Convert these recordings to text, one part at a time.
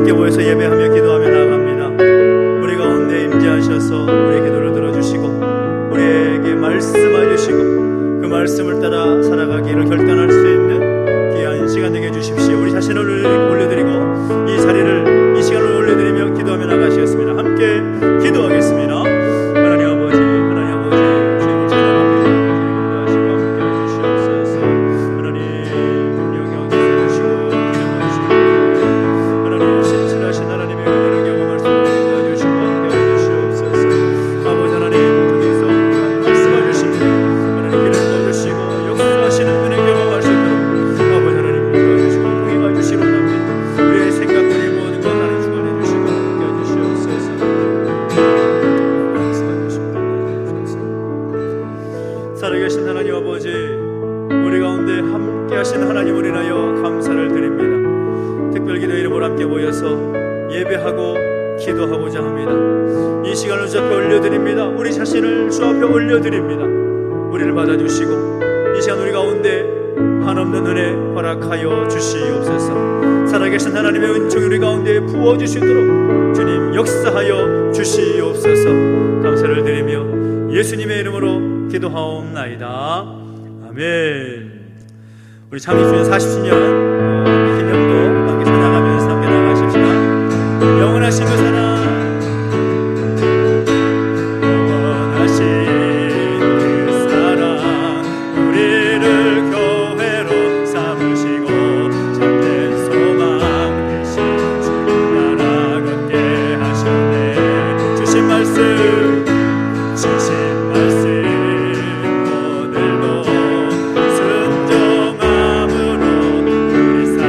함께 모여서 예배하며 기도하며 나아갑니다. 우리 가운데 임재하셔서 우리의 기도를 들어주시고 우리에게 말씀해 주시고 그 말씀을 따라 살아가기를 결단할 수 있는 귀한 시간 되게 해주십시오. 우리 자신을 올려드리고 이 자리를 이 시간을 올려드리며 기도하며 나가시겠습니다. 함께 기도하겠습니다. 하나님 아버지, 하나님 아버지, 주님을 찬양합니다. 주님 인도하시고 함께 해주시옵소서. 하나님 영광 주시고 기름하시고 하나님 신실하신 하나님의 은혜를 경험할 수 있게 도와주시고 함께 해주시옵소서. 아버지 하나님 거기서 말씀해 주십니다. 하나님 기름 부어주시고 역사하시는 은혜 경험할 수 있도록 아버지 하나님 도와주시고 도와주시기 원합니다. 우리의 생각들이 모든 것 하나님 주관해 주시고 함께 해주시옵소서. 살아계신 하나님 아버지, 우리 가운데 함께 하신 하나님을 인하여 감사를 드립니다. 특별 기도 이름으로 함께 모여서 예배하고 기도하고자 합니다. 이 시간을 주 앞에 올려드립니다. 우리 자신을 주 앞에 올려드립니다. 우리를 받아주시고 이 시간 우리 가운데 한없는 은혜 허락하여 주시옵소서. 살아계신 하나님의 은총이 우리 가운데 부어주시도록 주님 역사하여 주시옵소서. 감사를 드리며 예수님의 이름으로 기도하옵나이다. 아멘. 우리 창립주년 40주년 기념도 함께 찬양하면서 함께 나가십시다. 영원하신 그 사랑, 영원하신 그 사랑, 우리를 교회로 삼으시고 참된 소망 되신 주님 나라 걷게 하셨네. 주신 말씀 오늘도 순종함으로 우리 삶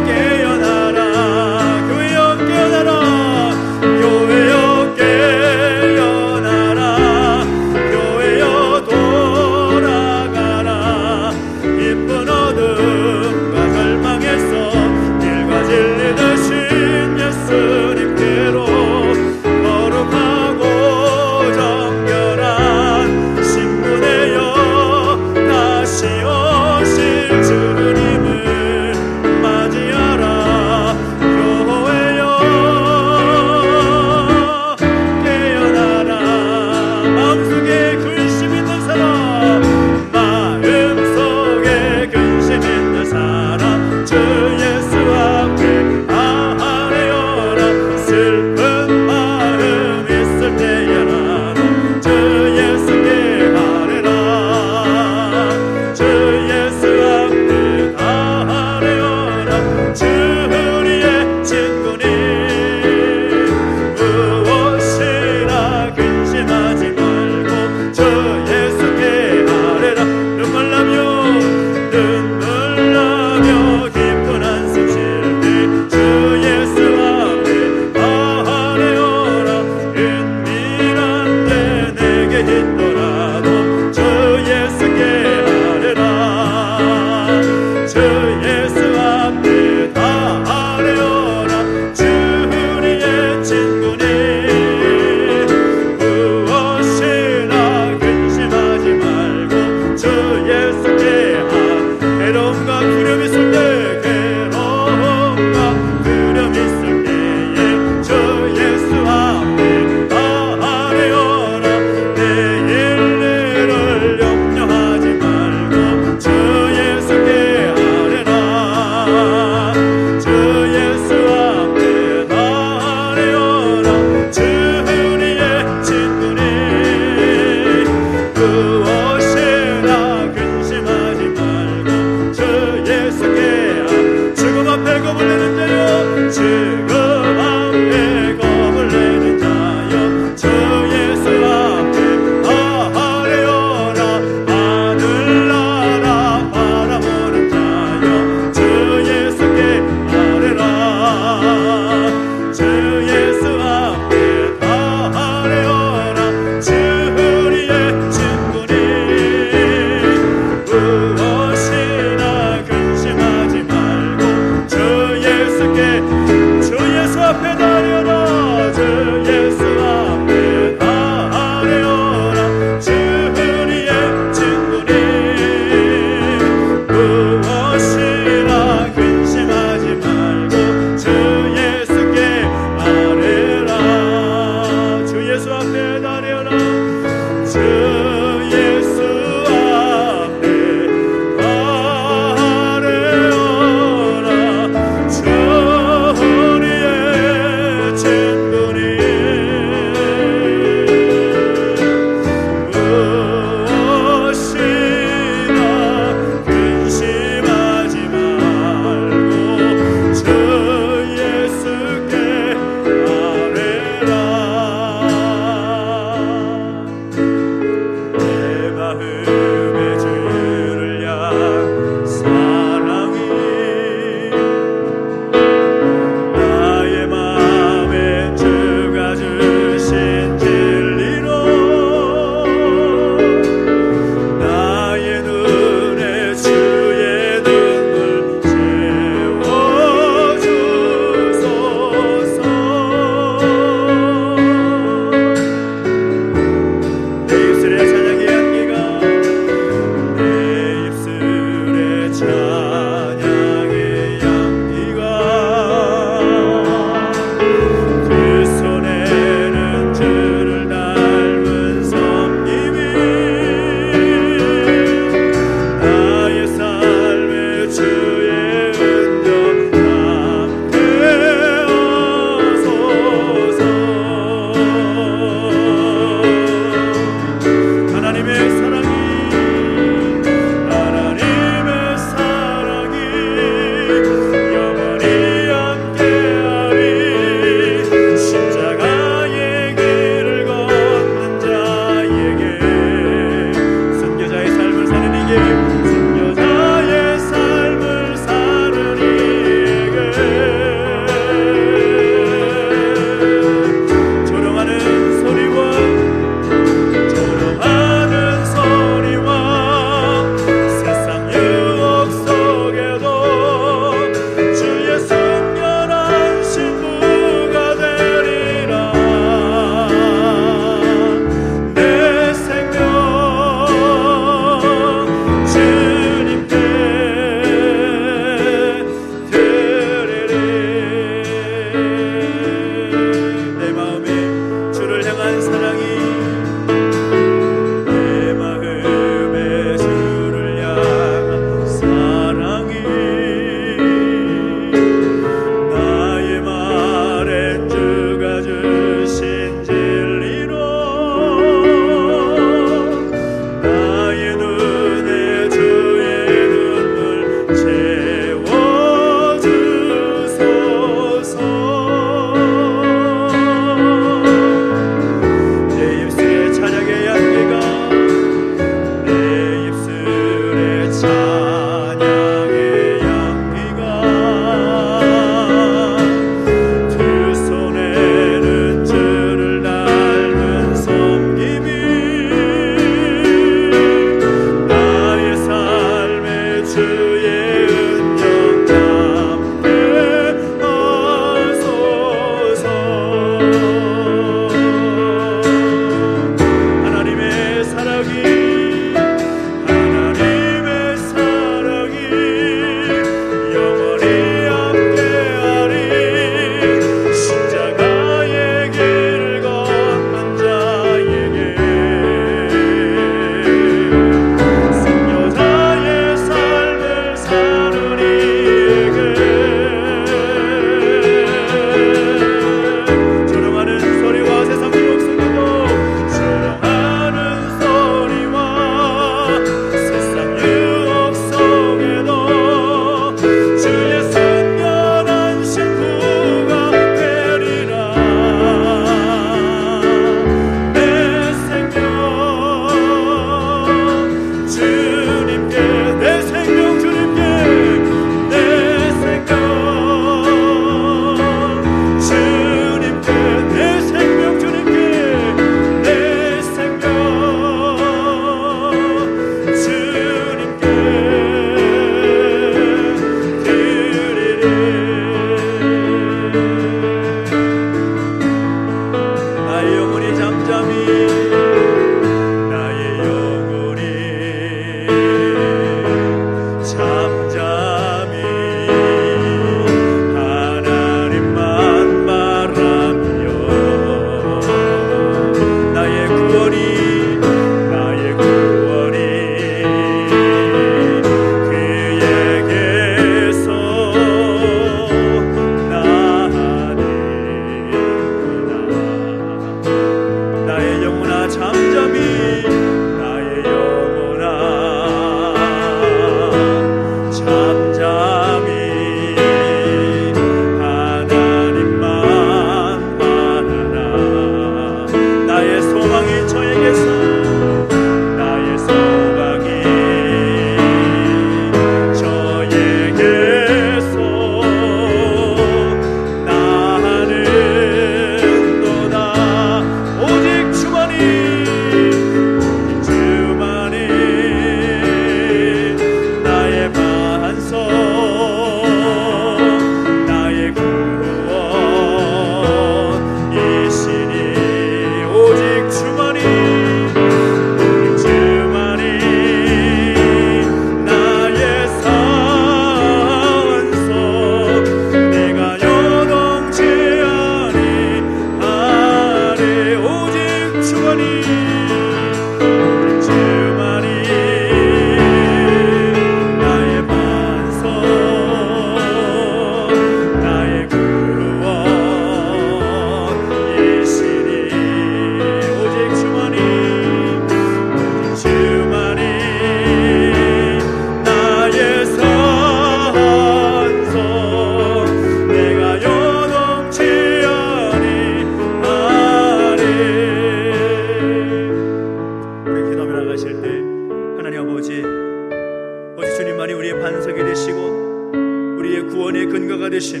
용서가 되심.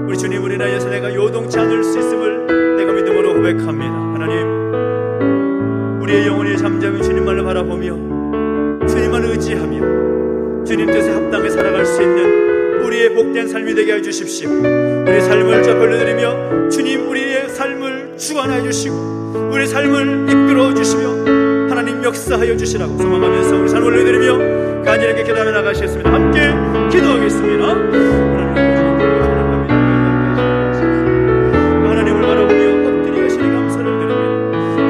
우리 주님, 우리 나이에서 내가 요동치 않을 수 있음을 내가 믿음으로 고백합니다. 하나님, 우리의 영혼이 잠잠히 주님만을 바라보며 주님만을 의지하며 주님 뜻에 합당해 살아갈 수 있는 우리의 복된 삶이 되게 해주십시오. 우리의 삶을 벌려드리며 주님, 우리의 삶을 주관하여 주시고 우리의 삶을 이끌어 주시며 하나님 역사하여 주시라고 소망하면서 우리 삶을 올려드리며 간절하게 기도하며 나가시겠습니다. 함께 기도하겠습니다. 하나님을 바라보며 엎드려 계시니 감사를 드립니다.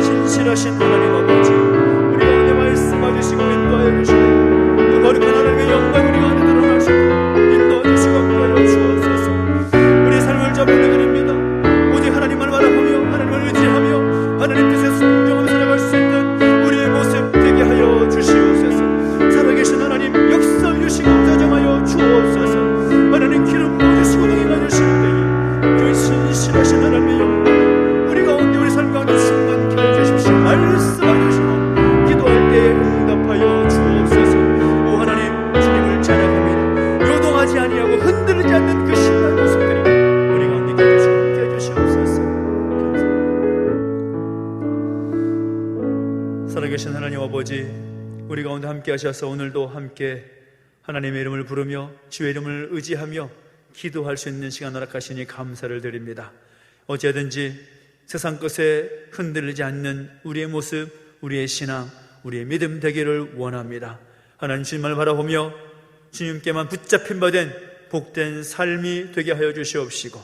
신실하신 하나님 아버지, 우리 가운데 말씀해 주시고 인도하여 주시고 그 거룩한 하나님의 영광이 우리 가운데 드러날 수 있도록 인도하여 주시고 함께하여 주옵소서. 우리 삶을 올려드립니다. 오직 하나님만 바라보며 하나님을 의지하며 하나님 뜻에 순종하며 살아갈 수 있는 우리의 모습 되게 하여 주시옵소서. 살아계신 하나님 역사해 주시고 자정하여 주옵소서. 하나님 기름 부어주시고 능히 주시는 때에 그 신실하신 하나님의 영광 우리 가운데 우리 삶 가운데 충만케 하여 주십시오. 말씀하여 주시고 기도할 때에 응답하여 주옵소서. 오 하나님, 주님을 찬양합니다. 요동하지 아니하고 흔들리지 않는 그 신나는 모습들이 우리 가운데 있게 해주시고 함께 해주시옵소서. 살아계신 하나님 아버지, 우리 가운데 함께 하셔서 오늘도 함께 하나님의 이름을 부르며 주의 이름을 의지하며 기도할 수 있는 시간 허락하시니 감사를 드립니다. 어찌하든지 세상 것에 흔들리지 않는 우리의 모습, 우리의 신앙, 우리의 믿음 되기를 원합니다. 하나님 주님을 바라보며 주님께만 붙잡힌 바 된 복된 삶이 되게 하여 주시옵시고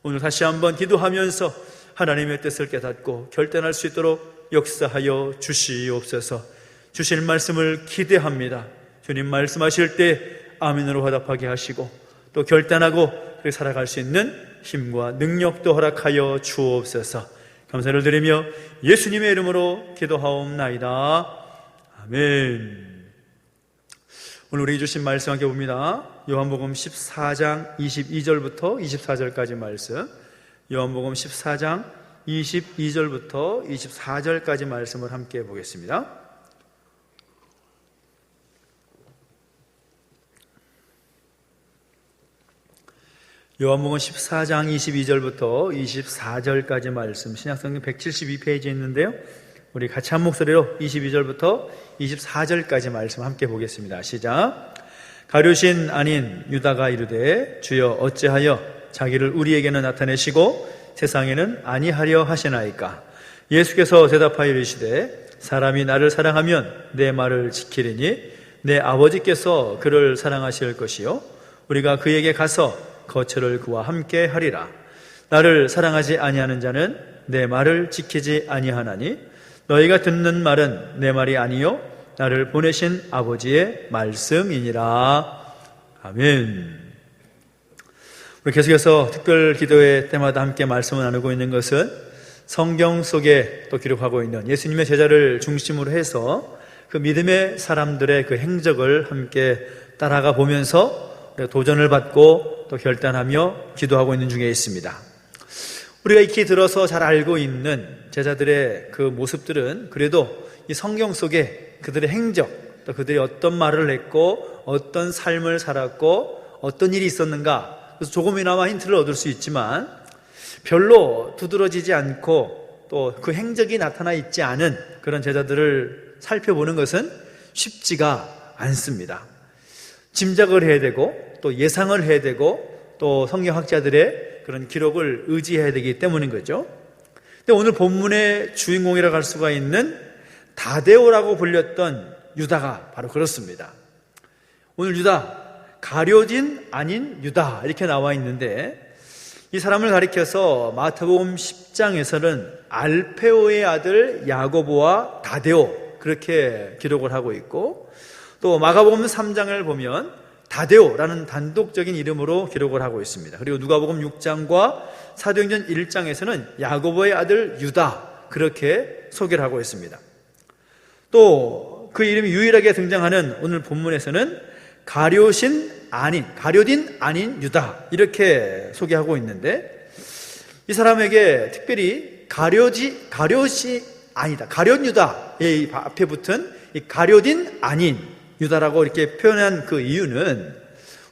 오늘 다시 한번 기도하면서 하나님의 뜻을 깨닫고 결단할 수 있도록 역사하여 주시옵소서. 주실 말씀을 기대합니다. 주님 말씀하실 때 아멘으로 화답하게 하시고 또 결단하고 그렇게 살아갈 수 있는 힘과 능력도 허락하여 주옵소서. 감사를 드리며 예수님의 이름으로 기도하옵나이다. 아멘. 오늘 우리 주신 말씀 함께 봅니다. 요한복음 14장 22절부터 24절까지 말씀, 요한복음 14장 22절부터 24절까지 말씀을 함께 보겠습니다. 요한복음 14장 22절부터 24절까지 말씀, 신약성경 172페이지에 있는데요, 우리 같이 한 목소리로 22절부터 24절까지 말씀 함께 보겠습니다. 시작. 가룟신 아닌 유다가 이르되 주여 어찌하여 자기를 우리에게는 나타내시고 세상에는 아니하려 하시나이까. 예수께서 대답하여 이르시되 사람이 나를 사랑하면 내 말을 지키리니 내 아버지께서 그를 사랑하실 것이요 우리가 그에게 가서 거처를 그와 함께 하리라. 나를 사랑하지 아니하는 자는 내 말을 지키지 아니하나니 너희가 듣는 말은 내 말이 아니요 나를 보내신 아버지의 말씀이니라. 아멘. 우리 계속해서 특별 기도회 때마다 함께 말씀을 나누고 있는 것은 성경 속에 또 기록하고 있는 예수님의 제자를 중심으로 해서 그 믿음의 사람들의 그 행적을 함께 따라가 보면서 도전을 받고 또 결단하며 기도하고 있는 중에 있습니다. 우리가 익히 들어서 잘 알고 있는 제자들의 그 모습들은 그래도 이 성경 속에 그들의 행적, 또 그들이 어떤 말을 했고 어떤 삶을 살았고 어떤 일이 있었는가, 그래서 조금이나마 힌트를 얻을 수 있지만 별로 두드러지지 않고 또 그 행적이 나타나 있지 않은 그런 제자들을 살펴보는 것은 쉽지가 않습니다. 짐작을 해야 되고 또 예상을 해야 되고 또 성경학자들의 그런 기록을 의지해야 되기 때문인 거죠. 근데 오늘 본문의 주인공이라고 할 수가 있는 다데오라고 불렸던 유다가 바로 그렇습니다. 오늘 유다, 가룟진 아닌 유다 이렇게 나와 있는데 이 사람을 가리켜서 마태복음 10장에서는 알페오의 아들 야고보와 다데오 그렇게 기록을 하고 있고, 또 마가복음 3장을 보면 다데오라는 단독적인 이름으로 기록을 하고 있습니다. 그리고 누가복음 6장과 사도행전 1장에서는 야고보의 아들 유다 그렇게 소개를 하고 있습니다. 또 그 이름이 유일하게 등장하는 오늘 본문에서는 가룟딘 아닌 유다 이렇게 소개하고 있는데, 이 사람에게 특별히 가룟 유다의 앞에 붙은 이 가룟딘 아닌 유다라고 이렇게 표현한 그 이유는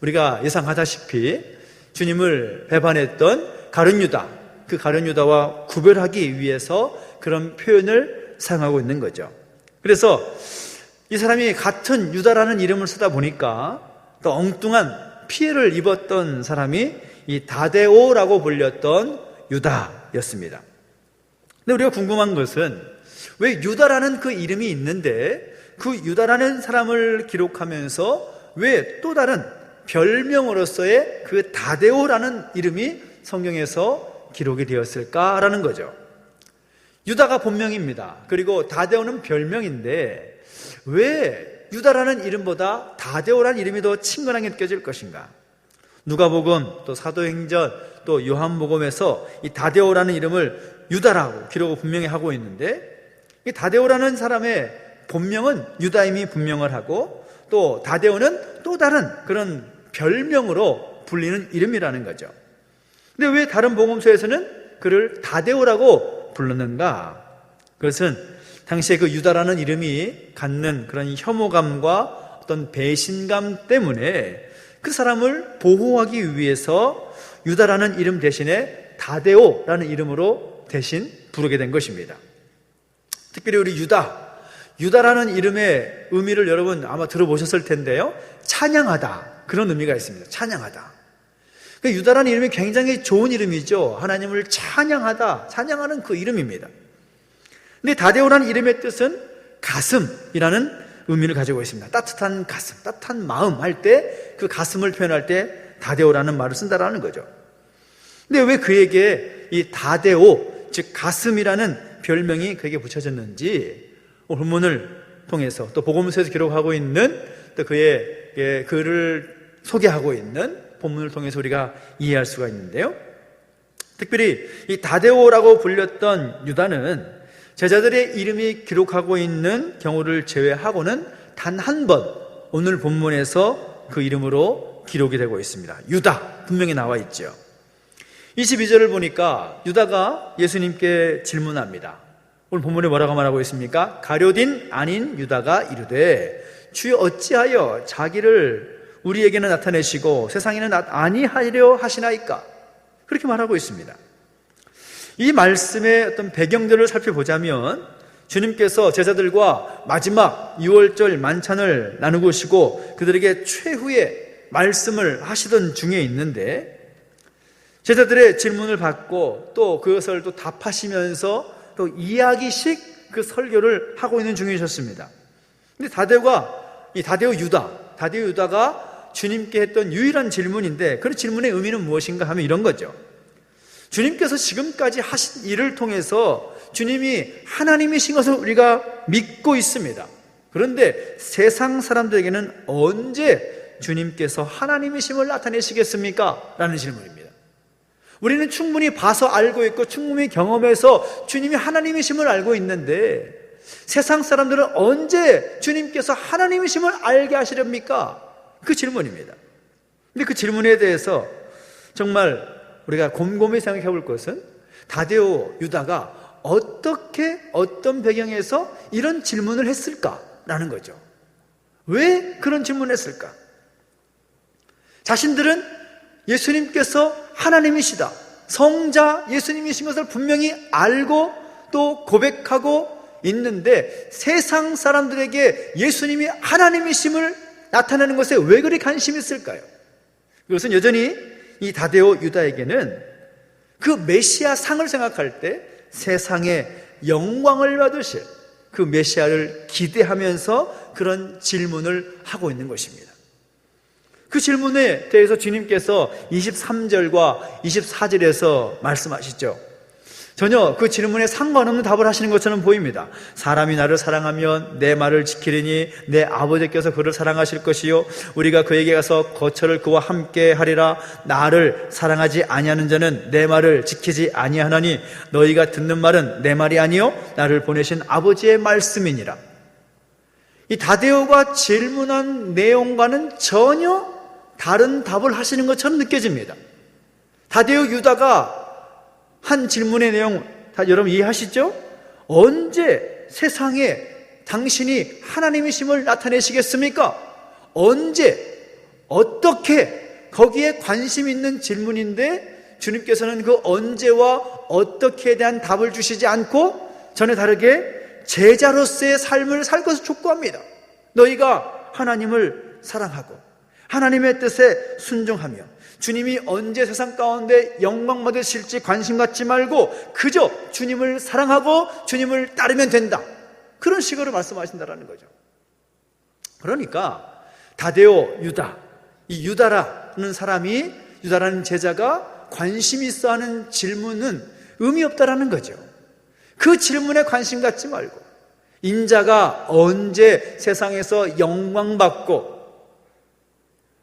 우리가 예상하다시피 주님을 배반했던 가룟 유다, 그 가룟 유다와 구별하기 위해서 그런 표현을 사용하고 있는 거죠. 그래서 이 사람이 같은 유다라는 이름을 쓰다 보니까 또 엉뚱한 피해를 입었던 사람이 이 다데오라고 불렸던 유다였습니다. 근데 우리가 궁금한 것은 왜 유다라는 그 이름이 있는데 그 유다라는 사람을 기록하면서 왜 또 다른 별명으로서의 그 다데오라는 이름이 성경에서 기록이 되었을까라는 거죠. 유다가 본명입니다. 그리고 다데오는 별명인데 왜 유다라는 이름보다 다데오라는 이름이 더 친근하게 느껴질 것인가? 누가복음, 또 사도행전, 또 요한복음에서 이 다데오라는 이름을 유다라고 기록을 분명히 하고 있는데 이 다데오라는 사람의 본명은 유다임이 분명을 하고 또 다데오는 또 다른 그런 별명으로 불리는 이름이라는 거죠. 근데 왜 다른 복음서에서는 그를 다데오라고 불렀는가? 그것은 당시에 그 유다라는 이름이 갖는 그런 혐오감과 어떤 배신감 때문에 그 사람을 보호하기 위해서 유다라는 이름 대신에 다데오라는 이름으로 대신 부르게 된 것입니다. 특별히 우리 유다라는 이름의 의미를 여러분 아마 들어보셨을 텐데요. 찬양하다, 그런 의미가 있습니다. 찬양하다. 유다라는 이름이 굉장히 좋은 이름이죠. 하나님을 찬양하는 그 이름입니다. 근데 다데오라는 이름의 뜻은 가슴이라는 의미를 가지고 있습니다. 따뜻한 가슴, 따뜻한 마음 할 때 그 가슴을 표현할 때 다데오라는 말을 쓴다라는 거죠. 근데 왜 그에게 이 다데오, 즉 가슴이라는 별명이 그에게 붙여졌는지 본문을 통해서 또 복음서에서 기록하고 있는 또 그의 글을 소개하고 있는 본문을 통해서 우리가 이해할 수가 있는데요. 특별히 이 다데오라고 불렸던 유다는 제자들의 이름이 기록하고 있는 경우를 제외하고는 단 한 번 오늘 본문에서 그 이름으로 기록이 되고 있습니다. 유다 분명히 나와 있죠. 22절을 보니까 유다가 예수님께 질문합니다. 오늘 본문에 뭐라고 말하고 있습니까? 가룟 아닌 유다가 이르되 주여 어찌하여 자기를 우리에게는 나타내시고 세상에는 아니하려 하시나이까? 그렇게 말하고 있습니다. 이 말씀의 어떤 배경들을 살펴보자면 주님께서 제자들과 마지막 6월절 만찬을 나누시고 그들에게 최후의 말씀을 하시던 중에 있는데 제자들의 질문을 받고 또 그것을 또 답하시면서 또 이야기식 그 설교를 하고 있는 중이셨습니다. 근데 다데오 유다가 주님께 했던 유일한 질문인데 그 질문의 의미는 무엇인가 하면 이런 거죠. 주님께서 지금까지 하신 일을 통해서 주님이 하나님이신 것을 우리가 믿고 있습니다. 그런데 세상 사람들에게는 언제 주님께서 하나님이심을 나타내시겠습니까? 라는 질문입니다. 우리는 충분히 봐서 알고 있고 충분히 경험해서 주님이 하나님이심을 알고 있는데 세상 사람들은 언제 주님께서 하나님이심을 알게 하시렵니까? 그 질문입니다. 근데 그 질문에 대해서 정말 우리가 곰곰이 생각해 볼 것은 다데오 유다가 어떤 배경에서 이런 질문을 했을까라는 거죠. 왜 그런 질문을 했을까? 자신들은 예수님께서 하나님이시다, 성자 예수님이신 것을 분명히 알고 또 고백하고 있는데 세상 사람들에게 예수님이 하나님이심을 나타내는 것에 왜 그리 관심이 있을까요? 그것은 여전히 이 다데오 유다에게는 그 메시아 상을 생각할 때 세상의 영광을 받으실 그 메시아를 기대하면서 그런 질문을 하고 있는 것입니다. 그 질문에 대해서 주님께서 23절과 24절에서 말씀하시죠. 전혀 그 질문에 상관없는 답을 하시는 것처럼 보입니다. 사람이 나를 사랑하면 내 말을 지키리니 내 아버지께서 그를 사랑하실 것이요 우리가 그에게 가서 거처를 그와 함께 하리라. 나를 사랑하지 아니하는 자는 내 말을 지키지 아니하나니 너희가 듣는 말은 내 말이 아니요 나를 보내신 아버지의 말씀이니라. 이 다데오가 질문한 내용과는 전혀 다른 답을 하시는 것처럼 느껴집니다. 다데오 유다가 한 질문의 내용 다 여러분 이해하시죠? 언제 세상에 당신이 하나님이심을 나타내시겠습니까? 언제 어떻게, 거기에 관심 있는 질문인데 주님께서는 그 언제와 어떻게에 대한 답을 주시지 않고 전에 다르게 제자로서의 삶을 살 것을 촉구합니다. 너희가 하나님을 사랑하고 하나님의 뜻에 순종하며 주님이 언제 세상 가운데 영광 받으실지 관심 갖지 말고 그저 주님을 사랑하고 주님을 따르면 된다. 그런 식으로 말씀하신다라는 거죠. 그러니까 다데오, 유다, 이 유다라는 사람이, 유다라는 제자가 관심 있어 하는 질문은 의미 없다라는 거죠. 그 질문에 관심 갖지 말고 인자가 언제 세상에서 영광받고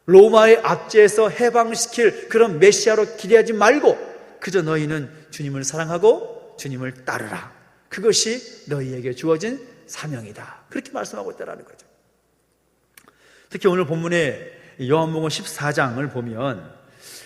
로마의 압제에서 해방시킬 그런 메시아로 기대하지 말고 그저 너희는 주님을 사랑하고 주님을 따르라. 그것이 너희에게 주어진 사명이다. 그렇게 말씀하고 있다는 거죠. 특히 오늘 본문의 요한복음 14장을 보면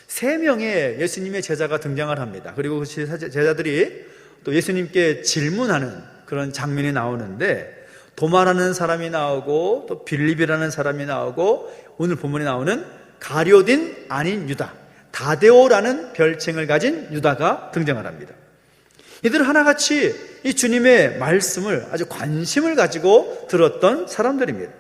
3명의 예수님의 제자가 등장을 합니다. 그리고 그 제자들이 또 예수님께 질문하는 그런 장면이 나오는데 도마라는 사람이 나오고 또 빌립이라는 사람이 나오고 오늘 본문에 나오는 가룟 아닌 유다, 다데오라는 별칭을 가진 유다가 등장을 합니다. 이들은 하나같이 이 주님의 말씀을 아주 관심을 가지고 들었던 사람들입니다.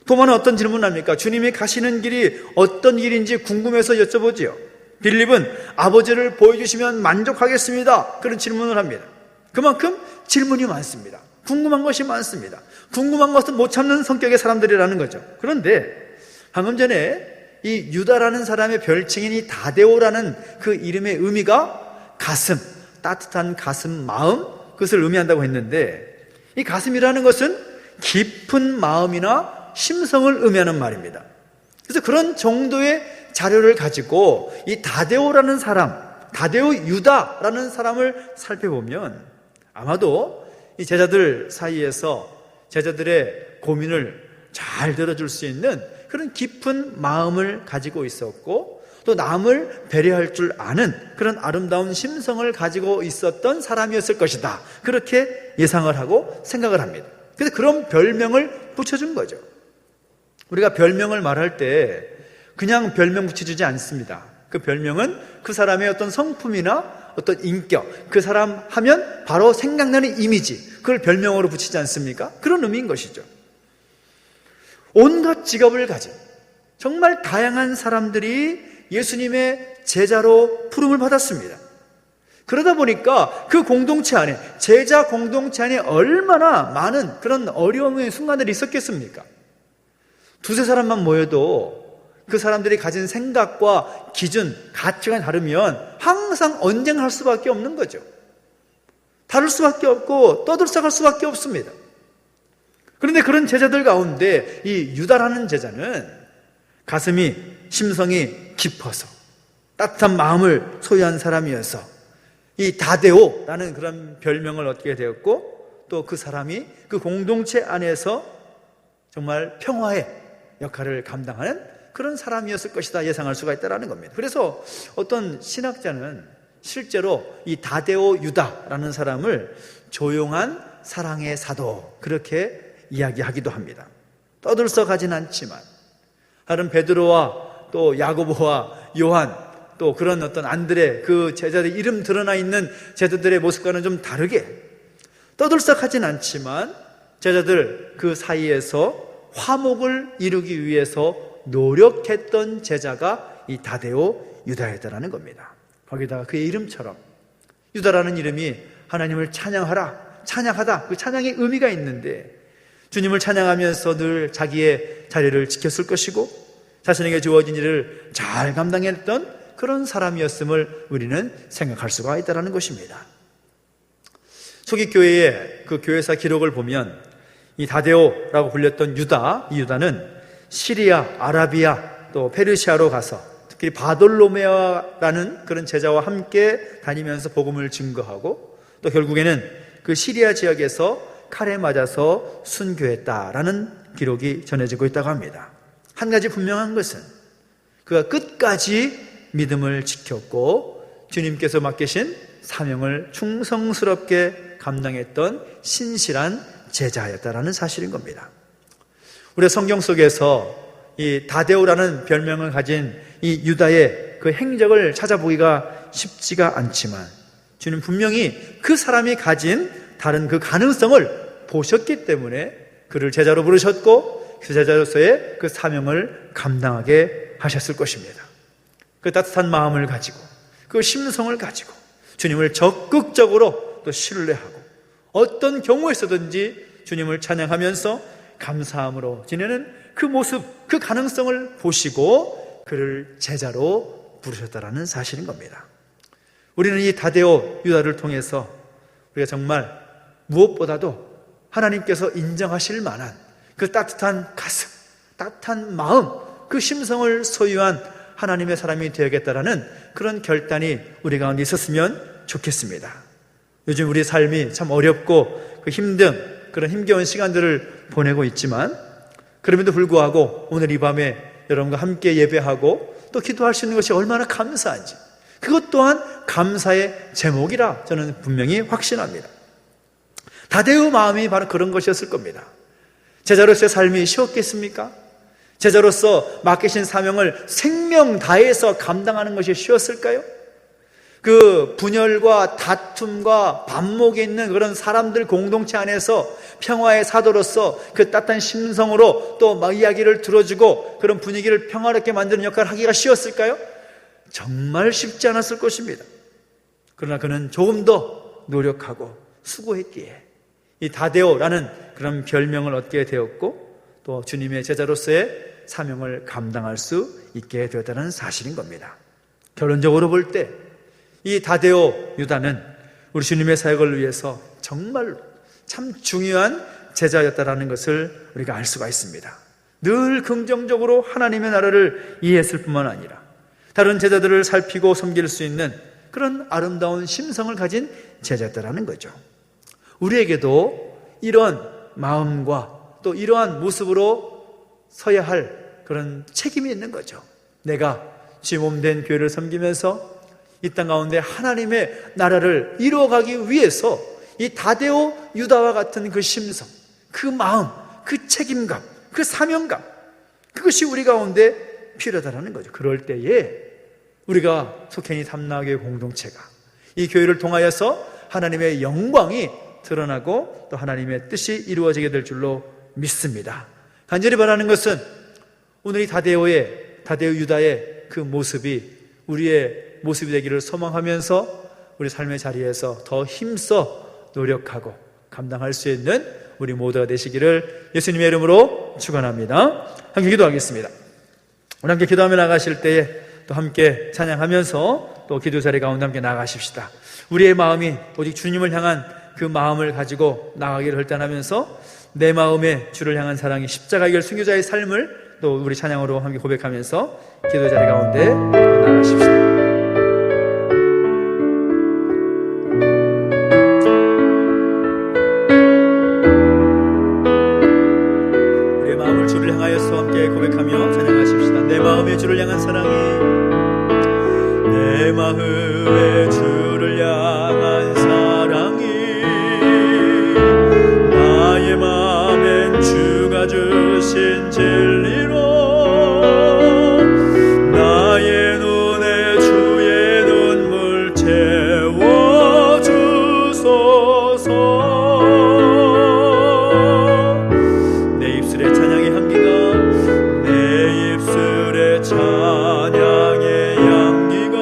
도마는 어떤 질문을 합니까? 주님이 가시는 길이 어떤 길인지 궁금해서 여쭤보지요. 빌립은 아버지를 보여주시면 만족하겠습니다. 그런 질문을 합니다. 그만큼 질문이 많습니다. 궁금한 것이 많습니다. 궁금한 것은 못 참는 성격의 사람들이라는 거죠. 그런데 방금 전에 이 유다라는 사람의 별칭인 이 다데오라는 그 이름의 의미가 가슴, 따뜻한 가슴, 마음, 그것을 의미한다고 했는데 이 가슴이라는 것은 깊은 마음이나 심성을 의미하는 말입니다. 그래서 그런 정도의 자료를 가지고 이 다데오라는 사람, 다데오 유다라는 사람을 살펴보면 아마도 이 제자들 사이에서 제자들의 고민을 잘 들어줄 수 있는 그런 깊은 마음을 가지고 있었고 또 남을 배려할 줄 아는 그런 아름다운 심성을 가지고 있었던 사람이었을 것이다. 그렇게 예상을 하고 생각을 합니다. 그래서 그런 별명을 붙여준 거죠. 우리가 별명을 말할 때 그냥 별명 붙여주지 않습니다. 그 별명은 그 사람의 어떤 성품이나 어떤 인격, 그 사람 하면 바로 생각나는 이미지, 그걸 별명으로 붙이지 않습니까? 그런 의미인 것이죠. 온갖 직업을 가진 정말 다양한 사람들이 예수님의 제자로 부름을 받았습니다. 그러다 보니까 그 공동체 안에, 제자 공동체 안에 얼마나 많은 그런 어려움의 순간들이 있었겠습니까? 두세 사람만 모여도 그 사람들이 가진 생각과 기준, 가치가 다르면 항상 언쟁할 수밖에 없는 거죠. 다를 수밖에 없고 떠들썩할 수밖에 없습니다. 그런데 그런 제자들 가운데 이 유다라는 제자는 가슴이, 심성이 깊어서 따뜻한 마음을 소유한 사람이어서 이 다데오라는 그런 별명을 얻게 되었고 또 그 사람이 그 공동체 안에서 정말 평화의 역할을 감당하는 그런 사람이었을 것이다 예상할 수가 있다는 겁니다. 그래서 어떤 신학자는 실제로 이 다데오 유다라는 사람을 조용한 사랑의 사도 그렇게 이야기하기도 합니다. 떠들썩하진 않지만 다른 베드로와 또 야고보와 요한 또 그런 어떤 안드레 그 제자들 이름 드러나 있는 제자들의 모습과는 좀 다르게 떠들썩하진 않지만 제자들 그 사이에서 화목을 이루기 위해서 노력했던 제자가 이 다데오 유다였다라는 겁니다. 거기다가 그의 이름처럼 유다라는 이름이 하나님을 찬양하라, 찬양하다 그 찬양의 의미가 있는데 주님을 찬양하면서 늘 자기의 자리를 지켰을 것이고 자신에게 주어진 일을 잘 감당했던 그런 사람이었음을 우리는 생각할 수가 있다는 것입니다. 초기 교회의 그 교회사 기록을 보면 이 다데오라고 불렸던 유다, 이 유다는 시리아, 아라비아, 또 페르시아로 가서 특히 바돌로메아라는 그런 제자와 함께 다니면서 복음을 증거하고 또 결국에는 그 시리아 지역에서 칼에 맞아서 순교했다라는 기록이 전해지고 있다고 합니다. 한 가지 분명한 것은 그가 끝까지 믿음을 지켰고 주님께서 맡기신 사명을 충성스럽게 감당했던 신실한 제자였다라는 사실인 겁니다. 우리 성경 속에서 이 다데오라는 별명을 가진 이 유다의 그 행적을 찾아보기가 쉽지가 않지만 주님 분명히 그 사람이 가진 다른 그 가능성을 보셨기 때문에 그를 제자로 부르셨고 그 제자로서의 그 사명을 감당하게 하셨을 것입니다. 그 따뜻한 마음을 가지고 그 심성을 가지고 주님을 적극적으로 또 신뢰하고 어떤 경우에서든지 주님을 찬양하면서 감사함으로 지내는 그 모습, 그 가능성을 보시고 그를 제자로 부르셨다라는 사실인 겁니다. 우리는 이 다데오 유다를 통해서 우리가 정말 무엇보다도 하나님께서 인정하실 만한 그 따뜻한 가슴, 따뜻한 마음, 그 심성을 소유한 하나님의 사람이 되어야겠다라는 그런 결단이 우리 가운데 있었으면 좋겠습니다. 요즘 우리 삶이 참 어렵고 그 힘든 그런 힘겨운 시간들을 보내고 있지만 그럼에도 불구하고 오늘 이 밤에 여러분과 함께 예배하고 또 기도할 수 있는 것이 얼마나 감사한지 그것 또한 감사의 제목이라 저는 분명히 확신합니다. 다데오 마음이 바로 그런 것이었을 겁니다. 제자로서의 삶이 쉬웠겠습니까? 제자로서 맡기신 사명을 생명 다해서 감당하는 것이 쉬웠을까요? 그 분열과 다툼과 반목에 있는 그런 사람들 공동체 안에서 평화의 사도로서 그 따뜻한 심성으로 또 막 이야기를 들어주고 그런 분위기를 평화롭게 만드는 역할을 하기가 쉬웠을까요? 정말 쉽지 않았을 것입니다. 그러나 그는 조금 더 노력하고 수고했기에 이 다데오라는 그런 별명을 얻게 되었고 또 주님의 제자로서의 사명을 감당할 수 있게 되었다는 사실인 겁니다. 결론적으로 볼 때 이 다데오 유다는 우리 주님의 사역을 위해서 정말로 참 중요한 제자였다라는 것을 우리가 알 수가 있습니다. 늘 긍정적으로 하나님의 나라를 이해했을 뿐만 아니라 다른 제자들을 살피고 섬길 수 있는 그런 아름다운 심성을 가진 제자였다라는 거죠. 우리에게도 이런 마음과 또 이러한 모습으로 서야 할 그런 책임이 있는 거죠. 내가 주 몸된 교회를 섬기면서 이 땅 가운데 하나님의 나라를 이루어가기 위해서 이 다데오 유다와 같은 그 심성, 그 마음, 그 책임감, 그 사명감 그것이 우리 가운데 필요하다는 거죠. 그럴 때에 우리가 속행이 탐나교회 공동체가 이 교회를 통하여서 하나님의 영광이 드러나고 또 하나님의 뜻이 이루어지게 될 줄로 믿습니다. 간절히 바라는 것은 오늘 이 다데오 유다의 그 모습이 우리의 모습이 되기를 소망하면서 우리 삶의 자리에서 더 힘써 노력하고 감당할 수 있는 우리 모두가 되시기를 예수님의 이름으로 축원합니다. 함께 기도하겠습니다. 우리 함께 기도하며 나가실 때에 또 함께 찬양하면서 또 기도 자리 가운데 함께 나가십시다. 우리의 마음이 오직 주님을 향한 그 마음을 가지고 나가기를 결단하면서 내 마음에 주를 향한 사랑이 십자가의 길 순교자의 삶을 또 우리 찬양으로 함께 고백하면서 기도 자리 가운데 나가십시다. 우리의 마음을 주를 향하여서 함께 고백하며 찬양하십시다. 내 마음에 주를 향한 사랑이 내 마음에 주를 향한 사랑이 나의 마음엔 주가 주신 진리로 나의 눈에 주의 눈물 채워주소서. 내 입술에 찬양의 향기가 내 입술에 찬양의 향기가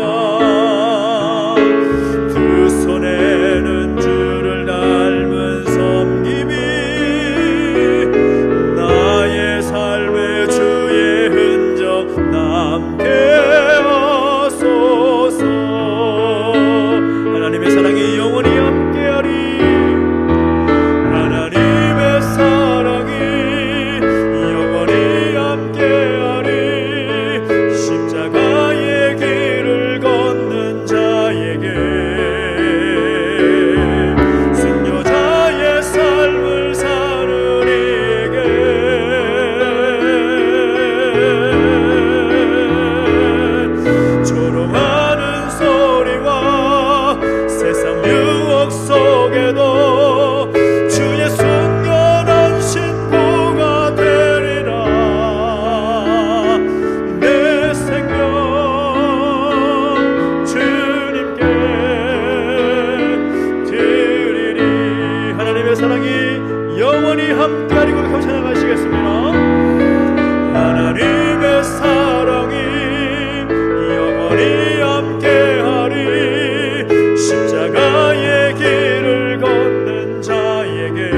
영원히 함께하리. 십자가의 길을 걷는 자에게,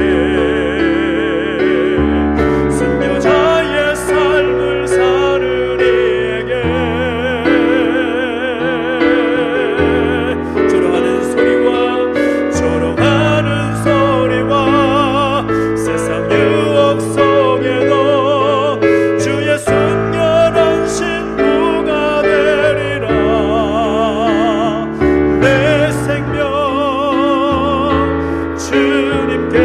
순교자의 삶을 사는 이에게 조롱하는 소리와 세상 유혹 속에도 주의 순결한 신부가 되리라. 내 생명 주님께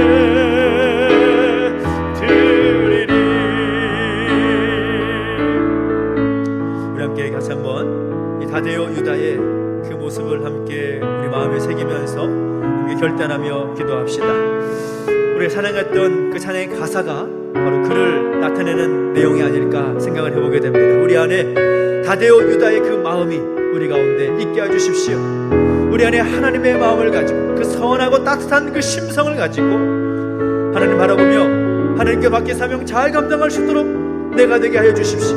드리리. 우리 함께 다시 한번 이 다데오 유다의 그 모습을 함께 우리 마음에 새기면서 함께 결단하며 기도합시다. 우리가 찬양했던 그 찬양의 가사가 바로 그를 나타내는 내용이 아닐까 생각을 해보게 됩니다. 우리 안에 다데오 유다의 그 마음이 우리 가운데 있게 해주십시오. 우리 안에 하나님의 마음을 가지고 그 선하고 따뜻한 그 심성을 가지고 하나님 바라보며 하나님께 받게 사명 잘 감당할 수 있도록 내가 되게 하여 주십시오.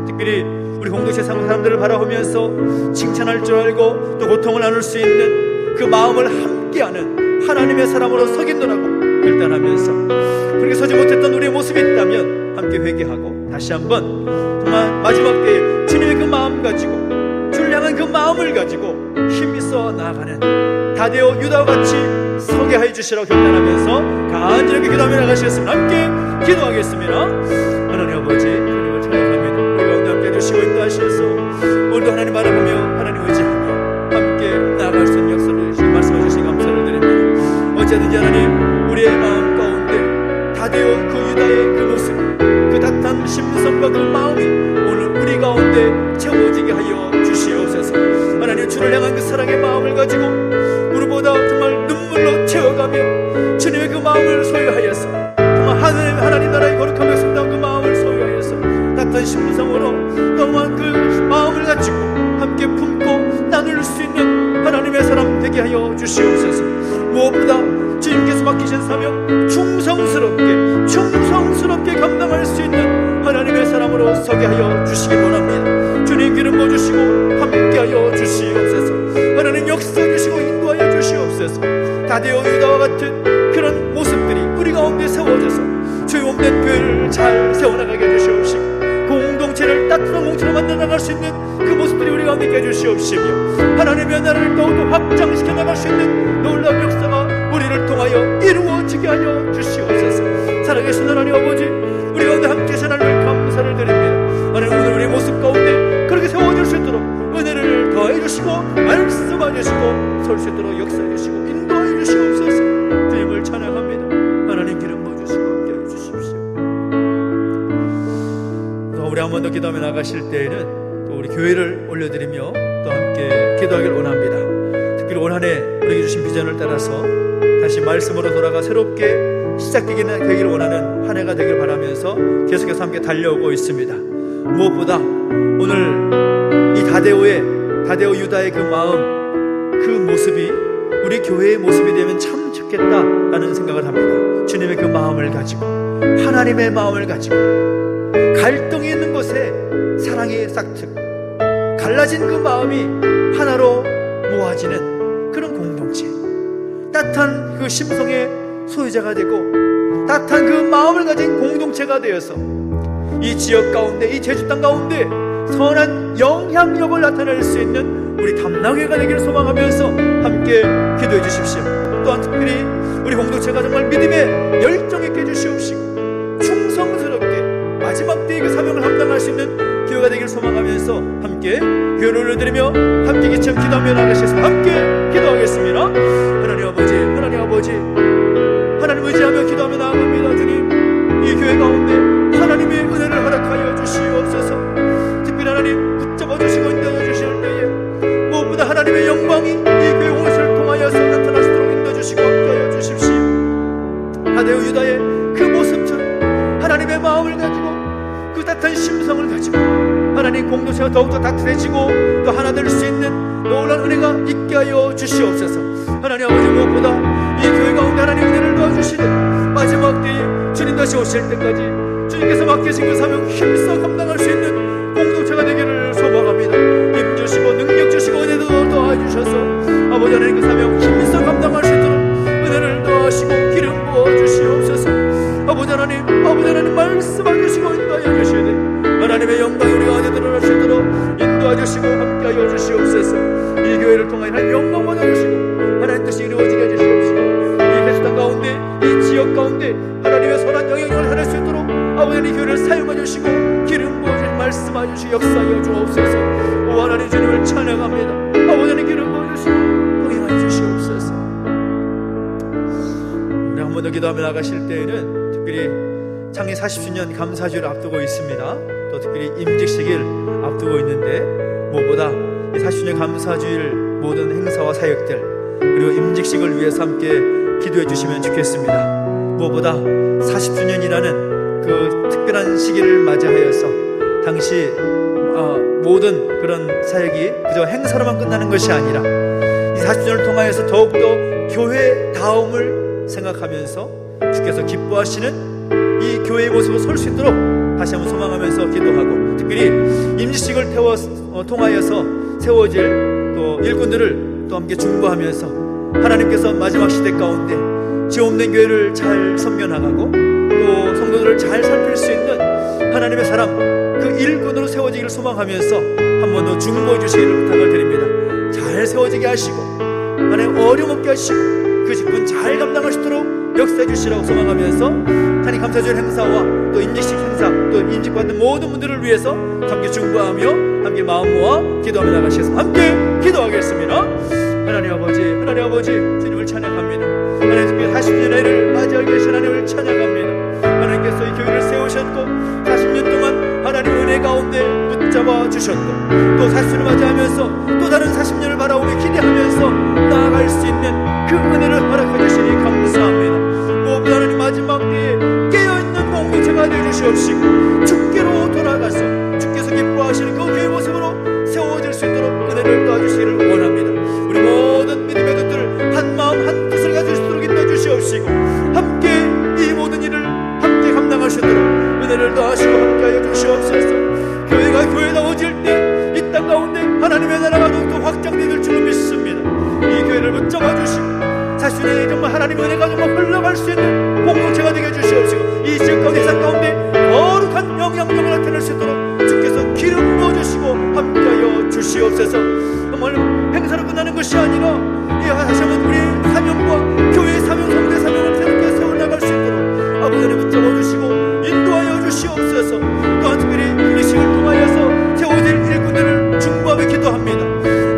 특별히 우리 공동체 사람들을 바라보면서 칭찬할 줄 알고 또 고통을 나눌 수 있는 그 마음을 함께하는 하나님의 사람으로 서겠노라고 결단하면서, 그렇게 서지 못했던 우리의 모습이 있다면 함께 회개하고 다시 한번 정말 마지막 때에 주님의 그 마음 가지고, 주를 향한 그 마음을 가지고 힘있어 나아가는 다데오 유다와 같이 서게 하여 주시라고 결단하면서 간절하게 기도하며 나가시겠습니다. 함께 기도하겠습니다. 하나님 아버지, 주님을 찬양합니다. 우리 가운데 함께 해주시고 인도하셔서 오늘도 하나님 바라보며 하나님 의지하며 함께 나아갈 수 있는 역사를 주시고 말씀해 주시니 감사를 드립니다. 어찌하든지 하나님, 우리의 마음 가운데 다데오 그 유다의 그 모습, 그 따뜻한 심성과 그 마음이 오늘 우리 가운데 채워지게 하여 주시옵소서. 하나님, 주를 향한 그 사랑의 마음을 가지고 우리보다 정말 눈물로 채워가며 주님의 그 마음을 소유하여서 정말 하나님 나라의 거룩한 백성다운 그 마음을 소유하여서 따뜻한 심성으로 너무한 그 마음을 가지고 함께 품고 나눌 수 있는 하나님의 사람 되게 하여 주시옵소서. 무엇보다 주님께서 맡기신 사명 충성스럽게 감당할 수 있는 하나님의 사람으로 서게 하여 주시기 원합니다. 주님 기름 부어주시고 함께 하여 주시옵소서. 하나님 역사해 주시고 인도하여 주시옵소서. 다데오 유다와 같은 그런 모습들이 우리 가운데 세워져서 주의 몸된 교회를 잘 세워나가게 해주시옵시고, 공동체를 따뜻한 공동체로 만들어 나갈 수 있는 그 모습들이 우리 가운데 있게 해주시옵시며, 하나님의 나라를 더욱더 확장시켜 나갈 수 있는 놀라운 역사가 우리를 통하여 이루어지게 하여 주시옵소서. 사랑하신 하나님 아버지, 우리 가운데 함께 하신 하나님을 감사를 드립니다. 하나님, 오늘 우리 모습 가운데 그렇게 세워질 수 있도록 은혜를 더해 주시고 말씀해 주시고 설 수 있도록 역사해 주시고 인도해 주시옵소서. 주님을 찬양합니다. 하나님 기름 부어주시고 함께 해 주십시오. 우리 한 번 더 기도하며 나가실 때에는 또 우리 교회를 올려드리며 또 함께 기도하기를 원합니다. 특별히 올 한 해 우리에게 주신 비전을 따라서 다시 말씀으로 돌아가 새롭게 시작되기를 원하는 한 해가 되길 바라면서 계속해서 함께 달려오고 있습니다. 무엇보다 오늘 이 다데오 유다의 그 마음, 그 모습이 우리 교회의 모습이 되면 참 좋겠다라는 생각을 합니다. 주님의 그 마음을 가지고, 하나님의 마음을 가지고, 갈등이 있는 곳에 사랑이 싹트고 갈라진 그 마음이 하나로 모아지는 그런 공동체, 따뜻한 그 심성의 소유자가 되고 따뜻한 그 마음을 가진 공동체가 되어서 이 지역 가운데, 이 제주 땅 가운데 선한 영향력을 나타낼 수 있는 우리 담당회가 되기를 소망하면서 함께 기도해 주십시오. 또한 특별히 우리 공동체가 정말 믿음의 열정 있게 해주시옵시고 충성스럽게 마지막 때의 그 사명을 감당할 수 있는 교회가 되기를 소망하면서 함께 교회를 올려드리며 함께 기처럼 기도하며 나가셔서 함께 기도하겠습니다. 하나님 아버지, 하나님 의지하며 기도하며 나아갑니다. 주님, 이 교회 가운데 하나님의 은혜를 허락하여 주시옵소서. 특별히 하나님 붙잡아 주시고 인도해 주실 때에 무엇보다 하나님의 영광이 이 교회 공동체를 통하여서 나타날 수 있도록 인도해 주시고 함께하여 주십시오. 다데오 유다의 그 모습처럼 하나님의 마음을 가지고 그 따뜻한 심성을 가지고 하나님 공동체가 더욱더 따뜻해지고 또 하나 될 수 있는 놀라운 은혜가 있게 하여 주시옵소서. 하나님 아버지, 무엇보다 이 교회 가운데 하나님 은혜를 도와주시되 마지막 때에 주님 다시 오실 때까지 주님께서 맡기신 그 사명 힘써 감당할 수 있는 공동체가 되기를 소망합니다. 힘주시고 통하여 하나님 영광 받아주시고 하나님 뜻이 이루어지게 해주시옵시고 이 회수단 가운데 이 지역 가운데 하나님의 선한 영향력을 받을 수 있도록 아버지 하나님 교회를 사용해 주시고 기름 부어주시고 말씀해 주시고 역사하여 주옵소서. 오 하나님 주님을 찬양합니다. 아버지 하나님 기름 부어주시고 동행하여 주시옵소서. 우리 한 번 더 기도하며 나가실 때에는 특별히 창립 40주년 감사주를 앞두고 있습니다. 또 특별히 임직식일 앞두고 있는데 무엇보다 40주년 감사주일 모든 행사와 사역들 그리고 임직식을 위해서 함께 기도해 주시면 좋겠습니다. 무엇보다 40주년이라는 그 특별한 시기를 맞이하여서 당시 모든 그런 사역이 그저 행사로만 끝나는 것이 아니라 이 40주년을 통하여서 더욱더 교회 다움을 생각하면서 주께서 기뻐하시는 이 교회의 모습을 설 수 있도록 다시 한번 소망하면서 기도하고 특별히 임직식을 통하여서 세워질 또 일꾼들을 또 함께 중보하면서 하나님께서 마지막 시대 가운데 지혜 없는 교회를 잘 섬겨나가고 또 성도들을 잘 살필 수 있는 하나님의 사람 그 일꾼으로 세워지기를 소망하면서 한 번 더 중보해 주시기를 부탁을 드립니다. 잘 세워지게 하시고 하나님 어려움 없게 하시고 그 직분 잘 감당할 수 있도록 역사해 주시라고 소망하면서 하나님 감사주일 행사와 또 임직식 행사 또 임직받는 모든 분들을 위해서 함께 중보하며 함께 마음 모아 기도하며 나가시겠습니다. 함께 기도하겠습니다. 하나님 아버지 주님을 찬양합니다. 하나님 특별히 40년을 맞이하게 하신 하나님을 찬양합니다. 하나님께서 이 교회를 세우셨고 40년 동안 하나님 은혜 가운데 붙잡아 주셨고 또 40년을 맞이하면서 또 다른 40년을 바라보며 기대하면서 나아갈 수 있는 그 은혜를 허락해 주시니 감사합니다. 무엇보다 하나님 마지막 때에 깨어있는 공동체가 되어주시옵시고 주께로 돌아가서 주께서 기뻐하시는 그 교회 모습으로 세워질 수 있도록 은혜를 도와주시기를 원합니다. 우리 모든 믿음의 도들 한 마음 한 뜻을 가질 수 있도록 인도해 주시옵시고 함께 이 모든 일을 함께 감당할 수 있도록 은혜를 더하시고 함께하여 주시옵소서. 교회가 교회다워질 때 이 땅 가운데 하나님의 나라가 더욱더 확장될 줄로 믿습니다. 이 교회를 붙잡아 주시고 사실은 정말 하나님 은혜가 정말 흘러갈 수 있는 공동체가 되게 해주시옵시고 이 지역 가운데 세상 가운데 거룩한 영향력을 나타낼 수 있도록 주께서 기름 부어주시고 함께하여 주시옵소서. 정말 행사로 끝나는 것이 아니라 이 다시 한번 우리의 사명과 교회의 사명 성도의 사명을 새롭게 세워나갈 수 있도록 아버지 하나님 붙잡아 주시고 인도하여 주시옵소서. 또한 특별히 임직식을 통하여서 세워질 일꾼들을 중보하며 기도합니다.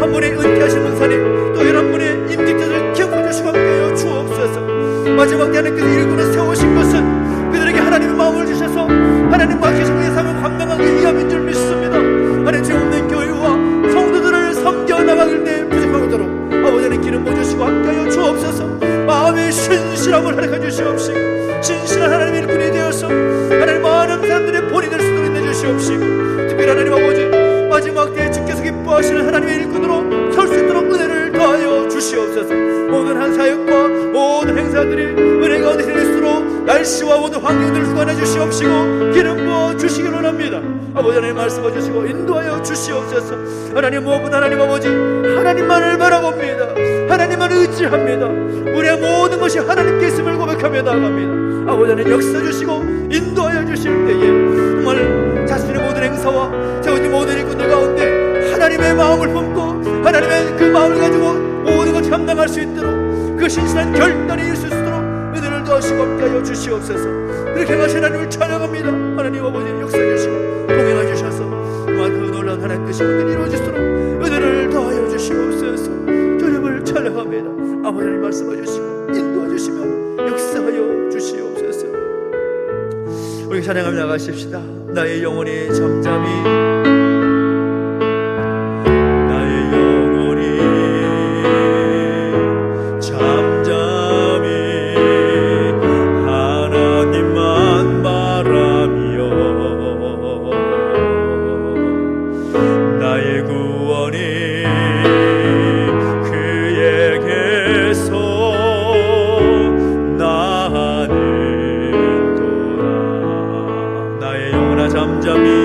한 분의 은퇴하신 목사님 또 11분의 임직자들 기억해 주시고 함께하여 주옵소서. 마지막 때 하나님께서 일꾼을 세우신 것은 그들에게 하나님의 마음을 주셔서 하나님과 계시의 사명 감당하기 위함인 줄 믿습니다. 하나님 죄 없는 교회와 성도들을 섬겨나가길 때 부족하도록 아버지 하나님 기름 부어주시고 함께하여 주옵소서. 마음의 신실함을 허락해 주시옵시고 신실한 하나님의 일꾼이 되어서 하나님 많은 사람들의 본이 될 수 있도록 인도해주시옵시고 특별히 하나님 아버지 마지막 때에 주께서 기뻐하시는 하나님의 일꾼으로 설 수 있도록 은혜를 더하여 주시옵소서. 모든 한 사역과 모든 행사들이 은혜 가운데 지낼수록 날씨와 모든 환경들을 주관해 주시옵시고 기름 부어 주시기를 원합니다. 아버지 하나님 말씀해 주시고 인도하여 주시옵소서. 하나님 무엇보다 하나님 아버지 하나님만을 바라봅니다. 하나님만 의지합니다. 우리의 모든 것이 하나님께 있음을 고백하며 나아갑니다. 아버지 하나님 역사 주시고 인도하여 주실 때에 정말 자신의 모든 행사와 세워진 모든 일꾼들 가운데 하나님의 마음을 품고 하나님의 그 마음을 가지고 모든 것을 감당할 수 있도록 그 신실한 결단이 있을 수 있도록 은혜를 더하시고 함께하여 주시옵소서. 그렇게 하신 하나님을 찬양합니다. 하나님 아버지 역사해 주시고 동행해 주셔서 또한 그 놀라운 하나님 뜻이 모든 이루어지도록 은혜를 더하여 주시옵소서. 주님을 찬양합니다. 아버지 하나님 말씀해 주시고 인도해 주시며 역사하여 주시옵소서. 우리 찬양하며 나가십시다. 나의 영혼이 잠잠히 잠잠히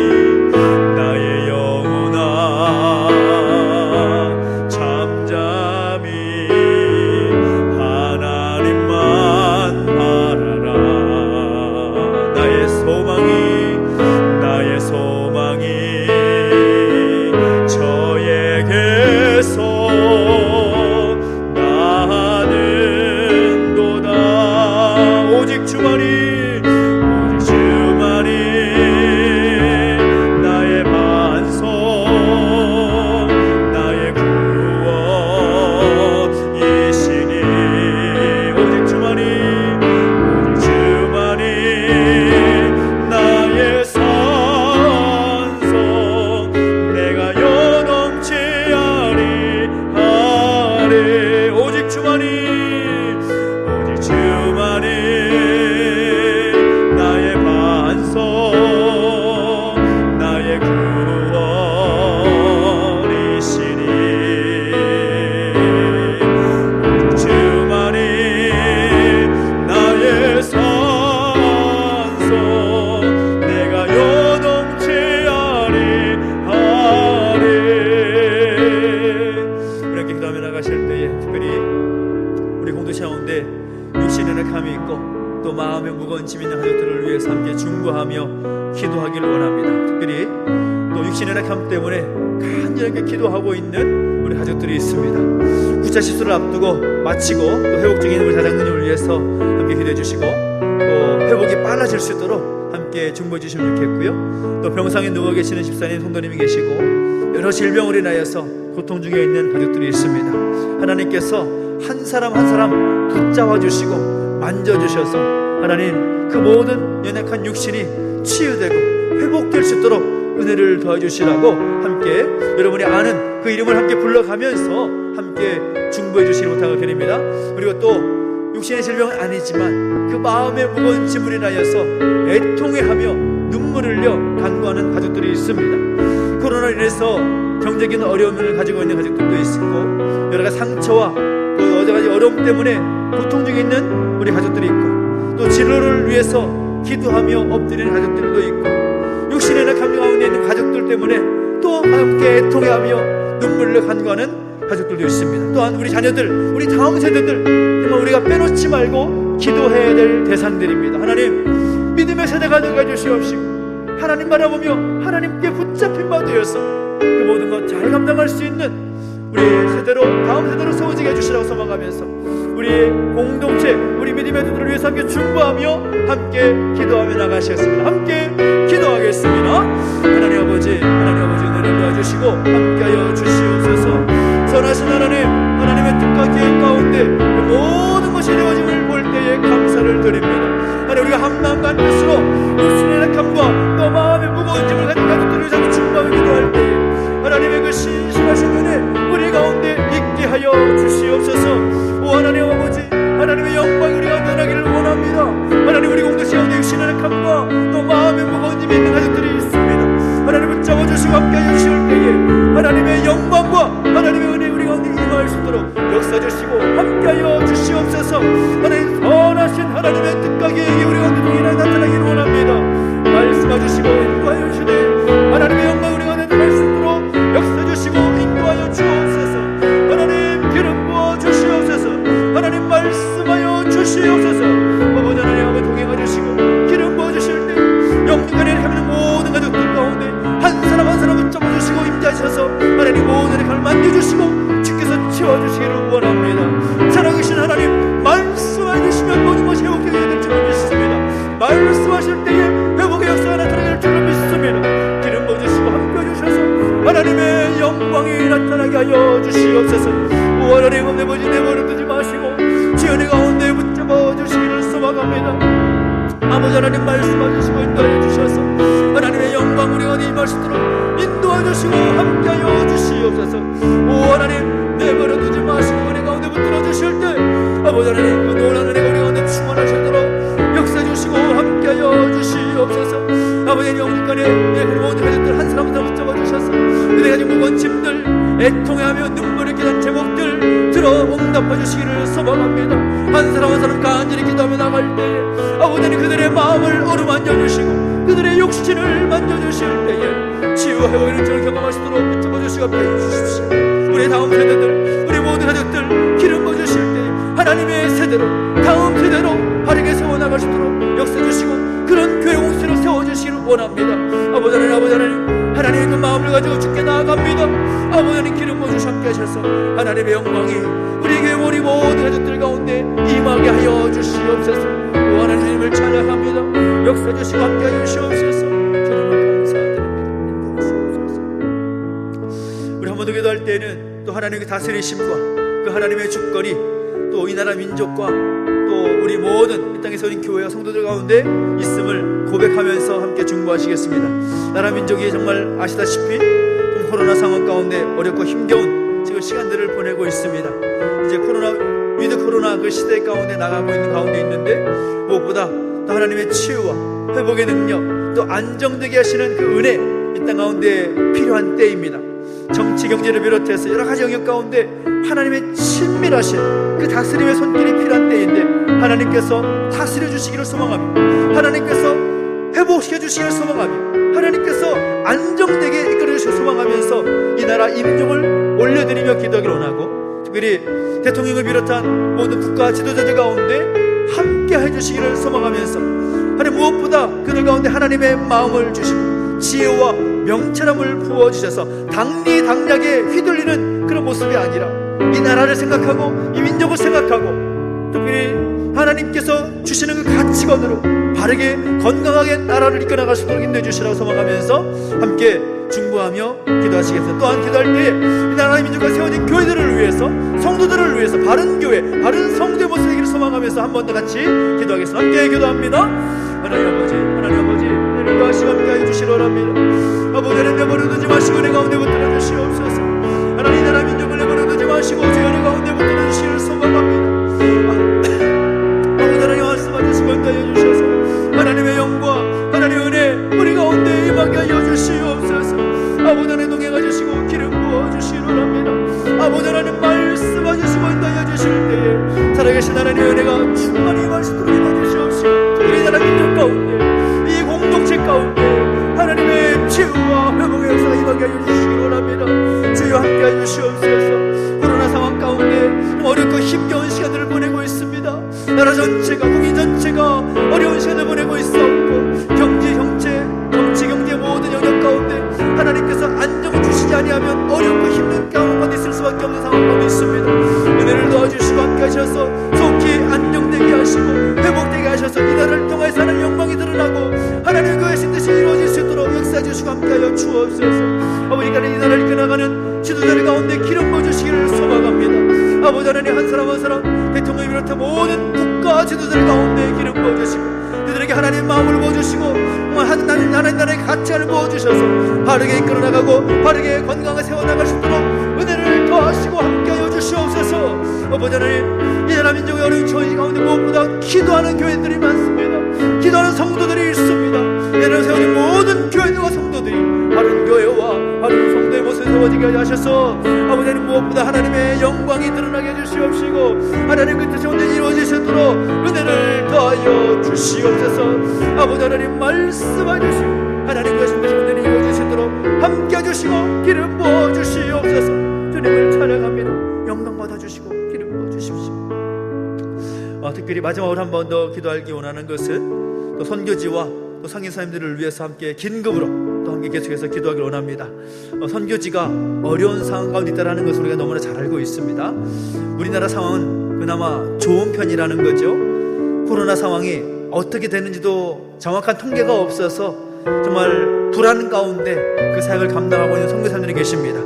또 마음에 무거운 짐 있는 가족들을 위해서 함께 중보하며 기도하기를 원합니다. 특별히 또 육신의 약함 때문에 간절하게 기도하고 있는 우리 가족들이 있습니다. 구차 시술을 앞두고 마치고 또 회복 중인 우리 자장님을 위해서 함께 기도해 주시고 또 회복이 빨라질 수 있도록 함께 중보해 주시면 좋겠고요. 또 병상에 누워 계시는 집사님, 성도님이 계시고 여러 질병으로 인하여서 고통 중에 있는 가족들이 있습니다. 하나님께서 한 사람 한 사람 붙잡아 주시고 만져주셔서 하나님 그 모든 연약한 육신이 치유되고 회복될 수 있도록 은혜를 도와주시라고 함께 여러분이 아는 그 이름을 함께 불러가면서 함께 중보해 주시는 부탁을 드립니다. 그리고 또 육신의 질병은 아니지만 그 마음의 무거운 짐을 인하여서 애통해하며 눈물을 흘려 간구하는 가족들이 있습니다. 코로나로 인해서 경제적인 어려움을 가지고 있는 가족들도 있고 여러 가지 상처와 또 여러 가지 어려움 때문에 고통 중에 있는 우리 가족들이 있고 또 진로를 위해서 기도하며 엎드리는 가족들도 있고 육신의 약함 가운데 있는 가족들 때문에 또 함께 애통해하며 눈물을 간구하는 가족들도 있습니다. 또한 우리 자녀들, 우리 다음 세대들 정말 우리가 빼놓지 말고 기도해야 될 대상들입니다. 하나님 믿음의 세대가 되게 주시옵시고 하나님 바라보며 하나님께 붙잡힌 바 되어서 그 모든 것 잘 감당할 수 있는 우리 세대로 다음 세대로 세워지게 해주시라고 소망하면서 우리 공동체 우리 믿음의 세대를 위해서 함께 중보하며 함께 기도하며 나가시겠습니다. 함께 기도하겠습니다. 하나님 아버지 은혜를 도와주시고 함께하여 주시옵소서. 선하신 하나님, 하나님의 뜻과 계획 가운데 그 모든 것이 이루어짐을 볼 때에 감사를 드립니다. 하나님 우리가 한 마음과 한 뜻으로 육신의 약함과 또 마음의 무거운 짐을 가진 가족들을 위해서 중보하며 기도할 때에 하나님의 그 신실하신 은혜 우리 가운데 있게 하여 주시옵소서. 오 하나님 아버지, 하나님의 영광이 우리가 나타나기를 원합니다. 하나님 우리 공동체 가운데 육신의 약함과 또 마음의 무거운 짐이 있는 가족들이 있습니다. 하나님 붙잡아 주시고 함께하여 주실 때에 하나님의 영광과 하나님의 은혜 우리 가운데 임할 수 있도록 역사 주시고 함께하여 주시옵소서. 하나님 선하신 하나님의 뜻과 계획이 우리 가운데 동일하게 나타나기를 원합니다. 말씀하 주시고 인도하여 주시되 하나님의 영광 우리 가운데 나타날 수 있도록 역사 주시고 인도하여 주옵소서. 하나님 기름 부어 주시옵소서. 하나님 말씀하여 주시옵소서. 아버지 하나님 아버지 동행하 주시고 기름 부어 주실 때 영육간에 있는 모든 가족들 가운데 한 사람 한 사람 붙잡아 주시고 임재하셔서 하나님 모든 약함을 만져주시고 주께서 채워주시기를 원합니다. 살아계신 하나님 말씀해 주시면 모든 것이 회복되게 될 줄로 믿습니다. 말씀하실 때에 회복의 역사가 나타나게 될 줄로 믿습니다. 기름 부어주시고 함께해 주셔서 하나님의 영광이 나타나게 하여 주시옵소서. 오 하나님 아버지 내버려 두지 마시고 지연의 가운데 붙잡아 주시기를 소망합니다. 아버지 하나님 말씀해 주시고 인도하여 주셔서 하나님의 영광 우리 가운데 임할 수 있도록 인도하여 주시고 함께하여 주시옵소서. 오 하나님 내버려 두지 마시고 우리 가운데 붙들어 주실 때 아버지 하나님 그 놀라운 은혜가 우리 가운데 충만하시도록 역사해 주시고 함께하여 주시옵소서. 아버지 영육간에 그 모든 가족들 한 사람 한 사람 붙잡아 주셔서 그대 가진 무거운 짐들 애통해하며 눈물을 끼는 제목들 들어 응답해 주시기를 소망합니다. 한 사람 한 사람 간절히 기도하며 나갈 때에 아버지 하나님 그들의 마음을 어루만져 주시고 그들의 육신을 만져주실 때에 치유와 회복의 능력을 경험할 수 있도록 붙잡아 주시고 함께해 주십시오. 우리 다음 세대들 우리 모든 가족들 기름 부어주실 때에 하나님의 세대로 다음 세대로 바르게 세워나갈 수 있도록 역사해 주시고 그런 교회 공동체를 세워주시기를 원합니다. 아버지 하나님 하나님의 그 마음을 가지고 주께 나아갑니다. 아버지 하나님 기름 부어주시고 함께 하셔서 하나님의 영광이 우리 교회 우리 모든 가족들 가운데 임하게 하여 주시옵소서. 오 하나님을 찬양합니다. 역사해 주시고 함께 하여 주시옵소서. 주님을 감사드립니다. 인도하시옵소서. 우리 한 번 더 기도할 때에는 또 하나님의 다스리심과 그 하나님의 주권이 또 이 나라 민족과 또 우리 모든 이 땅에서 우리 교회와 성도들 가운데 있음을 고백하면서 함께 중보하시겠습니다. 나라 민족이 정말 아시다시피 코로나 상황 가운데 어렵고 힘겨운 지금 시간들을 보내고 있습니다. 이제 위드 코로나 그 시대 가운데 나가고 있는 가운데 있는데 무엇보다 또 하나님의 치유와 회복의 능력 또 안정되게 하시는 그 은혜 이 땅 가운데 필요한 때입니다. 정치 경제를 비롯해서 여러 가지 영역 가운데 하나님의 친밀하신 그 다스림의 손길이 필요한 때인데 하나님께서 다스려 주시기를 소망합니다. 하나님께서 회복시켜 주시기를 소망하며 하나님께서 안정되게 이끌어 주시기를 소망하면서 이 나라 임종을 올려드리며 기도하기를 원하고 특별히 대통령을 비롯한 모든 국가 지도자들 가운데 함께 해주시기를 소망하면서, 하나님 무엇보다 그들 가운데 하나님의 마음을 주시고 지혜와 명철함을 부어주셔서 당리당략에 휘둘리는 그런 모습이 아니라 이 나라를 생각하고 이 민족을 생각하고 특별히 하나님께서 주시는 그 가치관으로 바르게 건강하게 나라를 이끌어나갈 수 있도록 인도해 주시라고 소망하면서 함께 중보하며 기도하시겠습니다. 또한 기도할 때에 이 나라의 민족과 세워진 교회들을 위해서, 성도들을 위해서 바른 교회, 바른 성도의 모습 되기를 소망하면서 한 번 더 같이 기도하겠습니다. 함께 기도합니다. 하나님 아버지, 하나님 아버지, 내를 구하시고 함께하여 주시기 원합니다. 아버지, 하나님 내버려두지 마시고 내 가운데 붙들어 주시옵소서. 하나님 나라 민족을 내버려두지 마시고 제 은혜 가운데 붙들어 주시기를 소망합니다. 아버지, 하나님 말씀하시고 함께하여 주셔서 하나님의 영광, 하나님의 은혜 우리 가운데 임하게 하여 주시옵소서. 아버지 하나님 동행하 주시고 기름 부어 주시기 원합니다. 아버지 하나님 말씀하시고 함께하여 주실 때에 살아계신 하나님의 은혜가 충만히 임할 수 있도록 인도해 주시옵시고, 이 나라 민족 가운데, 이 공동체 가운데 하나님의 치유와 회복의 역사가 임하게 하여 주시기 원합니다. 주여 함께하여 주시옵소서. 코로나 상황 가운데 어렵고 힘겨운 시간들을 보내고 있습니다. 나라 전체가, 국민 전체가 어려운 시간을 보내고 있었고, 정치 경제 모든 영역 가운데 하나님께서 안정을 주시지 아니하면 어렵고 힘든 가운데 있을 수밖에 없는 상황 가운데 있습니다. 은혜를 도와주시고 함께 하셔서 속히 안정되게 하시고 회복되게 하셔서 이 나라를 통해서 하나님 영광이 드러나고 하나님의 그하신 뜻이 이루어질 수 있도록 역사해 주시고 함께하여 주옵소서. 아버지가 이 나라를 이끌어가는 지도자들 가운데 기름 부어주시기를 소망합니다. 아버지 하나님 한 사람 한 사람 대통령을 비롯해 모든 국가 지도자들 가운데 기름 부어주시고 그들에게 하나님 마음을 부어주시고 하나님 나라의 가치를 부어주셔서 바르게 이끌어나가고 바르게 건강을 세워나갈 수 있도록 은혜를 더하시고 함께하여 주시옵소서. 아버지 하나님 이 나라 민족의 어려운 처지 가운데 무엇보다 기도하는 교회들이 많습니다. 기도하는 성도들이 있습니다. 이 나라를 세워진 모든 교회들과 성도들이 바른 교회와 바른 성도의 모습을 세워지게 하셔서 아버지 하나님 무엇보다 하나님의 영광이 드러나게 해주시옵시고 하나님 그 뜻이 온전히 이루어지시도록 은혜를 더하여 주시옵소서. 아버지 하나님 말씀하시고 하나님 그 뜻이 온전히 이루어지시도록 함께 해주시고 기름 부어주시옵소서. 주님을 찬양합니다. 영광 받아주시고 기름 부어주십시오. 특별히 마지막으로 한 번 더 기도하기 원하는 것은 또 선교지와 또 상인사님들을 위해서 함께 긴급으로 또 함께 계속해서 기도하기를 원합니다. 선교지가 어려운 상황 가운데 있다는 것을 우리가 너무나 잘 알고 있습니다. 우리나라 상황은 그나마 좋은 편이라는 거죠. 코로나 상황이 어떻게 되는지도 정확한 통계가 없어서 정말 불안 가운데 그 사역을 감당하고 있는 선교사님들이 계십니다.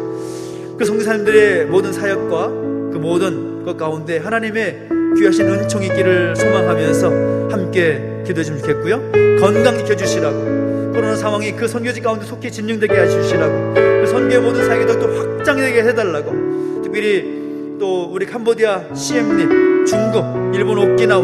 그 선교사님들의 모든 사역과 그 모든 것 가운데 하나님의 귀하신 은총이 있기를 소망하면서 함께 기도해 주시면 좋겠고요. 건강 지켜주시라고, 코로나 상황이 그 선교지 가운데 속히 진정되게 해주시라고, 그 선교의 모든 사역이 더 확장되게 해달라고, 특별히 또 우리 캄보디아 CM님, 중국, 일본 오키나와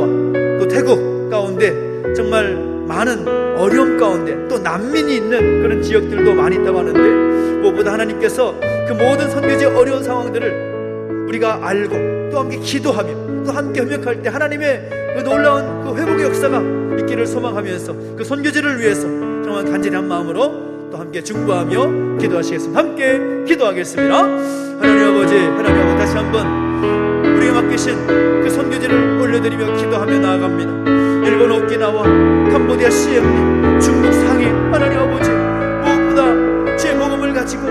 또 태국 가운데 정말 많은 어려움 가운데 또 난민이 있는 그런 지역들도 많이 있다고 하는데 무엇보다 하나님께서 그 모든 선교지의 어려운 상황들을 우리가 알고 또 함께 기도하며 또 함께 협력할 때 하나님의 그 놀라운 그 회복의 역사가 있기를 소망하면서 그 선교지를 위해서 정말 간절히 한 마음으로 또 함께 중보하며 기도하시겠습니다. 함께 기도하겠습니다. 하나님 아버지, 하나님 아버지, 다시 한번 우리가 맡기신 그 선교지를 올려드리며 기도하며 나아갑니다. 일본 오키나와 캄보디아 CM님, 중국 상해, 하나님 아버지, 무엇보다 제 복음을 가지고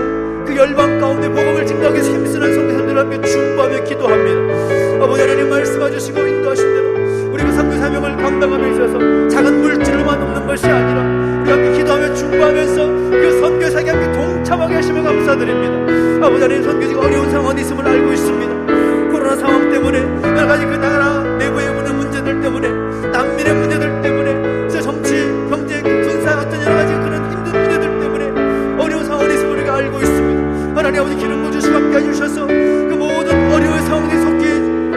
그 열방 가운데 복음을 증거하기 위해서 힘쓰는 선교사님들 함께 중보하며 기도합니다. 아버지 하나님 말씀하시고 인도하신 대로 우리 그 선교 사명을 감당하며 있어서 작은 물질로만 넘는 것이 아니라 우리 함께 기도하며 중보하면서 그 선교 사역에 함께 동참하게 하시며 감사드립니다. 아버지 하나님 선교지가 어려운 상황이 있음을 알고 있습니다. 코로나 상황 때문에 여러 가지 그 나라 내부의 문제들 때문에 난민의 문제들 때문에 정치, 경제, 군사 어떤 여러 가지 그런 힘든 문제들 때문에 어려운 상황이 있음을 우리가 알고 있습니다. 하나님 아버지 기름 부어주시고 함께 해주셔서 그 모든 어려운 상황이 속히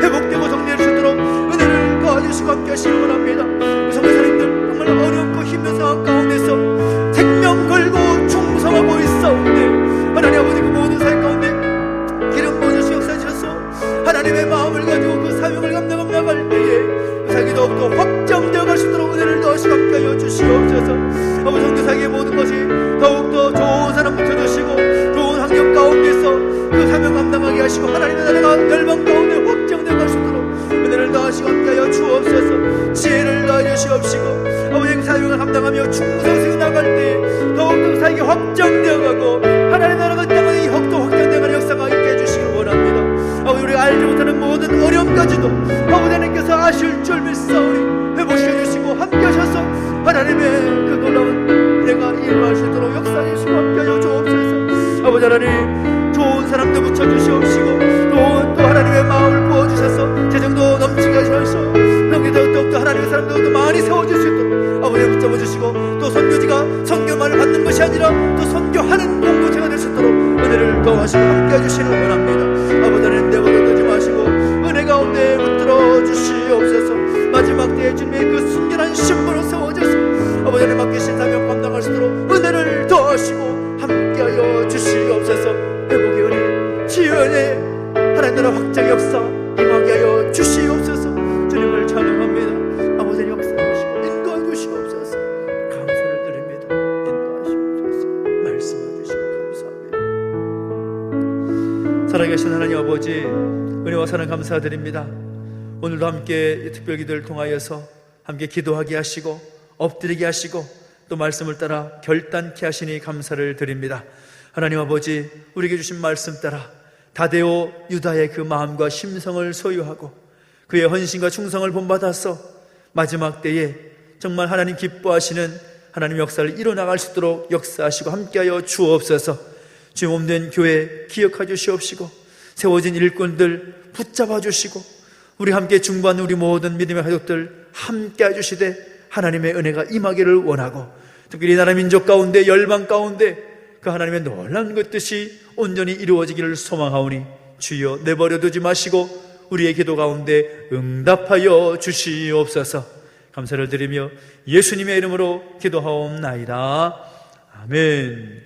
회복되고 정리해 주시도록 은혜를 도와주시고 함께 하시기 원합니다. 그 선교사님들 정말 어렵고 힘든 상황 가운데서 생명 걸고 충성하고 있사오니 하나님 아버지 그 모든 사역 가운데 기름 부어주시고 역사해 주셔서 하나님의 마음을 가지고 그 사명을 감당하며 나갈 때에 사역이 더욱더 확장되어 갈 수 있도록 은혜를 더하시고 함께 하여 주시옵소서. 아버지 선교사역의 모든 것이 더욱더 좋은 사람 붙여주시고 좋은 환경 가운데서 그 사명 감당하게 하시고 하나님의 나라가 열방 가운데 확장되어 갈 수 있도록 은혜를 더하시고 함께하여 주옵소서. 주시옵시고 아버지 사역을 감당하며 충성스레 나갈 때 더욱더 사역이 확장되어가고 하나님의 나라가 땅에 더 확장되어가는 역사가 있게 해주시길 원합니다. 아버지 우리가 알지 못하는 모든 어려움까지도 아버지 하나님께서 아실 줄 믿사오니 회복시켜주시고 함께하셔서 하나님의 그 놀라운 은혜가 일어날 수 있도록 역사해 주시고 함께하여 주옵소서. 아버지 하나님 좋은 사람도 붙여주시옵시고 또 하나님의 마음을 부어주셔서 재정도 넘치게 하셔서 더욱더 하나님의 사람들도 많이 세워줄 수 있도록 아버지 붙잡아주시고 또 선교지가 선교만을 받는 것이 아니라 또 선교하는 공동체가 될 수 있도록 은혜를 더하시고 함께 해주시길 원합니다. 아버지 하나님 내버려두지 마시고 은혜 가운데 붙들어 주시옵소서. 마지막 때에 주님의 그 순결한 신부로 세워져서 아버지 하나님 맡기신 사명 감당할 수 있도록 은혜를 더하시고 함께하여 주시옵소서. 회복의 은혜 지연의 하나님 나라 확장의 역사 임하게 하여 주시옵소서. 주님을 찬양합니다. 아버지 역사하시고 인도해 주시옵소서. 감사를 드립니다. 인도하시옵소서. 말씀해 주시고 감사합니다. 살아계신 하나님 아버지 은혜와 사랑 감사드립니다. 오늘도 함께 특별 기도를 통하여서 함께 기도하게 하시고 엎드리게 하시고 또 말씀을 따라 결단케 하시니 감사를 드립니다. 하나님 아버지 우리에게 주신 말씀 따라 다데오 유다의 그 마음과 심성을 소유하고 그의 헌신과 충성을 본받아서 마지막 때에 정말 하나님 기뻐하시는 하나님 역사를 이뤄나갈 수 있도록 역사하시고 함께하여 주옵소서. 주의 몸된 교회 기억하 주시옵시고 세워진 일꾼들 붙잡아 주시고 우리 함께 중보하는 우리 모든 믿음의 가족들 함께 해주시되 하나님의 은혜가 임하기를 원하고 특별히 나라 민족 가운데 열방 가운데 그 하나님의 놀라운 것 뜻이 온전히 이루어지기를 소망하오니 주여 내버려두지 마시고 우리의 기도 가운데 응답하여 주시옵소서. 감사를 드리며 예수님의 이름으로 기도하옵나이다. 아멘.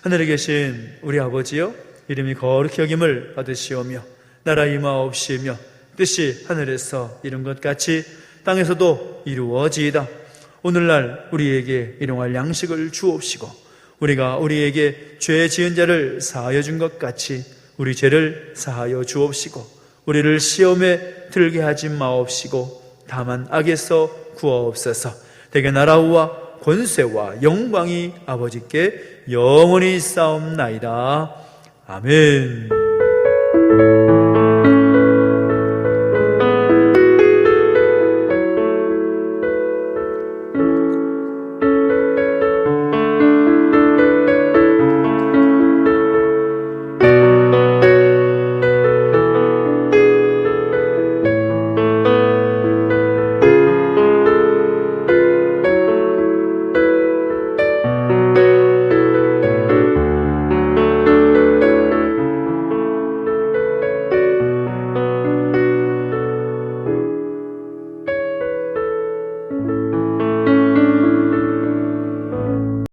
하늘에 계신 우리 아버지여 이름이 거룩히 여김을 받으시오며 나라 임하옵시며 뜻이 하늘에서 이룬 것 같이 땅에서도 이루어지이다. 오늘날 우리에게 일용할 양식을 주옵시고 우리가 우리에게 죄 지은 자를 사하여 준 것 같이 우리 죄를 사하여 주옵시고 우리를 시험에 들게 하지 마옵시고 다만 악에서 구하옵소서. 대개 나라와 권세와 영광이 아버지께 영원히 있사옵나이다. 아멘.